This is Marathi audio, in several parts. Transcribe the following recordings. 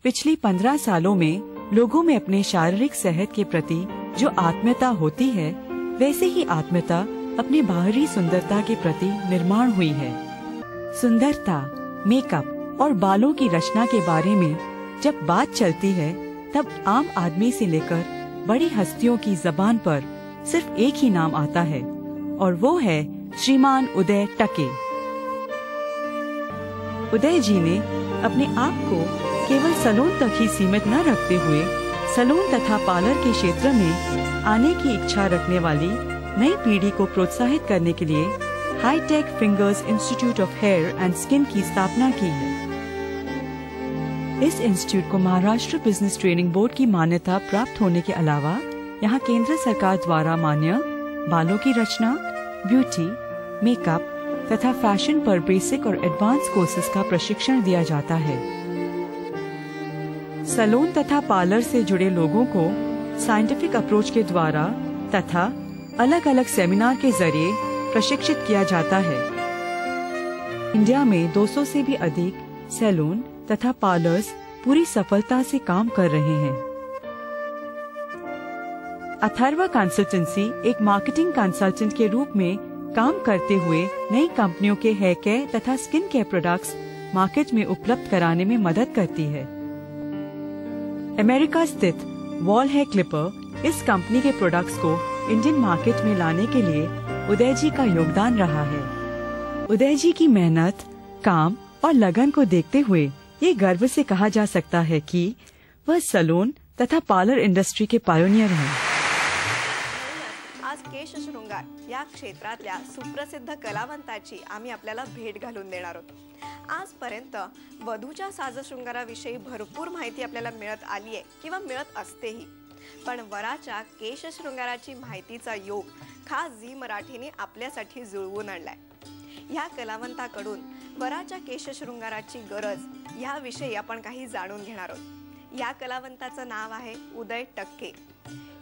पिछली 15 सालों में लोगों में अपने शारीरिक सेहत के प्रति जो आत्मीयता होती है, वैसे ही आत्मीयता अपनी बाहरी सुंदरता के प्रति निर्माण हुई है। सुंदरता, मेकअप और बालों की रचना के बारे में जब बात चलती है, तब आम आदमी से लेकर बड़ी हस्तियों की जबान पर सिर्फ एक ही नाम आता है और वो है श्रीमान उदय टके। उदय जी ने अपने आप को केवल सैलून तक ही सीमित न रखते हुए सैलून तथा पार्लर के क्षेत्र में आने की इच्छा रखने वाली नई पीढ़ी को प्रोत्साहित करने के लिए hi tech fingers institute of hair and skin की स्थापना की है। इस इंस्टीट्यूट को महाराष्ट्र बिजनेस ट्रेनिंग बोर्ड की मान्यता प्राप्त होने के अलावा यहाँ केंद्र सरकार द्वारा मान्य बालों की रचना, ब्यूटी, मेकअप तथा फैशन पर बेसिक और एडवांस कोर्सेज का प्रशिक्षण दिया जाता है। सैलून तथा पार्लर से जुड़े लोगों को साइंटिफिक अप्रोच के द्वारा तथा अलग अलग सेमिनार के जरिए प्रशिक्षित किया जाता है। इंडिया में 200 से भी अधिक सैलून तथा पार्लर्स पूरी सफलता से काम कर रहे हैं। अथर्व कंसल्टेंसी एक मार्केटिंग कंसल्टेंट के रूप में काम करते हुए नई कंपनियों के हेयर केयर तथा स्किन केयर प्रोडक्ट्स मार्केट में उपलब्ध कराने में मदद करती है। अमेरिका स्थित वॉल हेयर क्लिपर इस कंपनी के प्रोडक्ट्स को इंडियन मार्केट में लाने के लिए उदय जी का योगदान रहा है। उदय जी की मेहनत, काम और लगन को देखते हुए ये गर्व से कहा जा सकता है कि वह सैलून तथा पार्लर इंडस्ट्री के पायोनियर हैं। आज केश शृंगार या क्षेत्रातल्या सुप्रसिद्ध कलावंताची आम्ही आपल्याला भेट घालून देणार आहोत। आजपर्यंत वधूच्या साजशृंगाराविषयी भरपूर माहिती आपल्याला मिळत आली आहे किंवा मिळत असतेही, पण वराच्या केश शृंगाराची माहितीचा योग खास झी मराठीने आपल्यासाठी जुळवून आणलाय। ह्या कलावंताकडून वराच्या केश शृंगाराची गरज याविषयी आपण काही जाणून घेणार आहोत। या कलावंताचं नाव आहे उदय टक्के।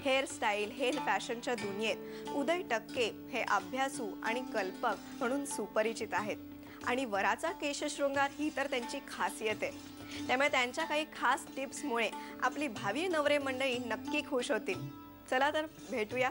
हेअरस्टाईल, हेअर फॅशनच्या दुनियेत उदय टक्के हे अभ्यासू आणि कल्पक म्हणून सुपरिचित आहेत आणि वराचा केशशृंगार ही तर त्यांची खासियत आहे। त्यामुळे त्यांच्या काही खास टिप्समुळे आपली भावी नवरे मंडळी नक्की खुश होतील। चला तर भेटूया।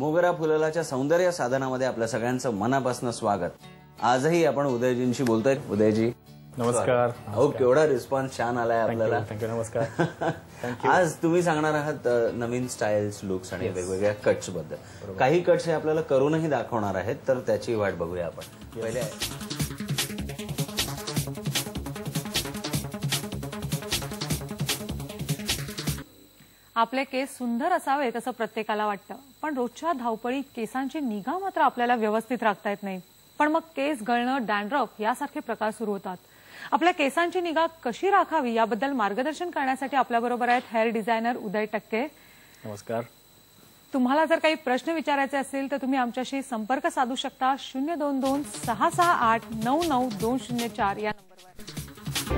मोगरा फुलालाच्या सौंदर्य साधनामध्ये आपल्या सगळ्यांचं मनापासून स्वागत। आजही आपण उदयजींशी बोलतोय। उदयजी नमस्कार। अहो केवढा रिस्पॉन्स छान आलाय आपल्याला। थँक्यू। नमस्कार। आज तुम्ही सांगणार आहात नवीन स्टाईल्स, लुक्स आणि वेगवेगळ्या कट्स बद्दल। काही कट्स हे आपल्याला करूनही दाखवणार आहेत, तर त्याची वाट बघूया आपण। पहिले आपले केस सुंदर असावेत असं प्रत्येकाला वाटतं, पण रोजच्या धावपळीत केसांची निगा मात्र आपल्याला व्यवस्थित राखता येत नाही। पण मग केस गळणं, डॅन्ड्रफ यासारखे प्रकार सुरू होतात। आपल्या केसांची निगा कशी राखावी याबद्दल मार्गदर्शन करण्यासाठी आपल्याबरोबर आहेत हेअर डिझायनर उदय टक्के। नमस्कार। तुम्हाला जर काही प्रश्न विचारायचे असतील तर तुम्ही आमच्याशी संपर्क साधू शकता 022 668 99204 या नंबरवर।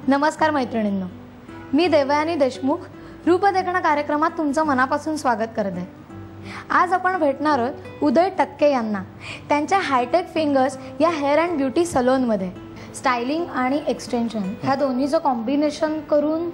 नमस्कार मैत्रिणींनो, मी देवयानी देशमुख रूपदेखणा कार्यक्रमात तुमचं मनापासून स्वागत करत आहे। आज आपण भेटणार आहोत उदय टक्के यांना त्यांच्या हायटेक फिंगर्स या हेअर अँड ब्युटी सलूनमध्ये। स्टायलिंग आणि एक्सटेन्शन ह्या दोन्हीचं कॉम्बिनेशन करून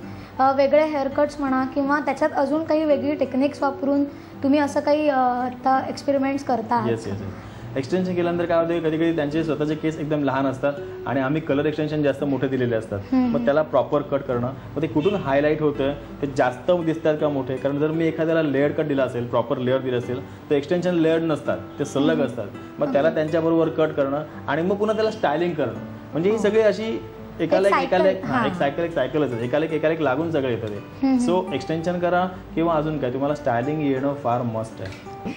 वेगळे हेअर कट्स म्हणा किंवा त्याच्यात अजून काही वेगळी टेक्निक्स वापरून तुम्ही असं काही आता एक्सपेरिमेंट्स करता आहात। एक्सटेन्शन केल्यानंतर काय होते, कधी कधी त्यांचे स्वतःचे केस एकदम लहान असतात आणि आम्ही कलर एक्सटेन्शन जास्त मोठे दिलेले असतात। मग त्याला प्रॉपर कट करणं, मग ते कुठून हायलाईट होतं, ते जास्त दिसतात का मोठे। कारण जर मी एखाद्याला लेअर कट दिला असेल, प्रॉपर लेअर दिलं असेल, तर एक्सटेन्शन लेअर नसतात, ते सलग असतात। मग त्याला त्यांच्याबरोबर कट करणं आणि मग पुन्हा त्याला स्टायलिंग करणं, म्हणजे ही सगळी अशी एकाला एक सायकलच आहे, एकाला एक लागून सगळं येतं ते। सो एक्सटेन्शन करा किंवा अजून काय, तुम्हाला स्टायलिंग येणं फार मस्ट आहे।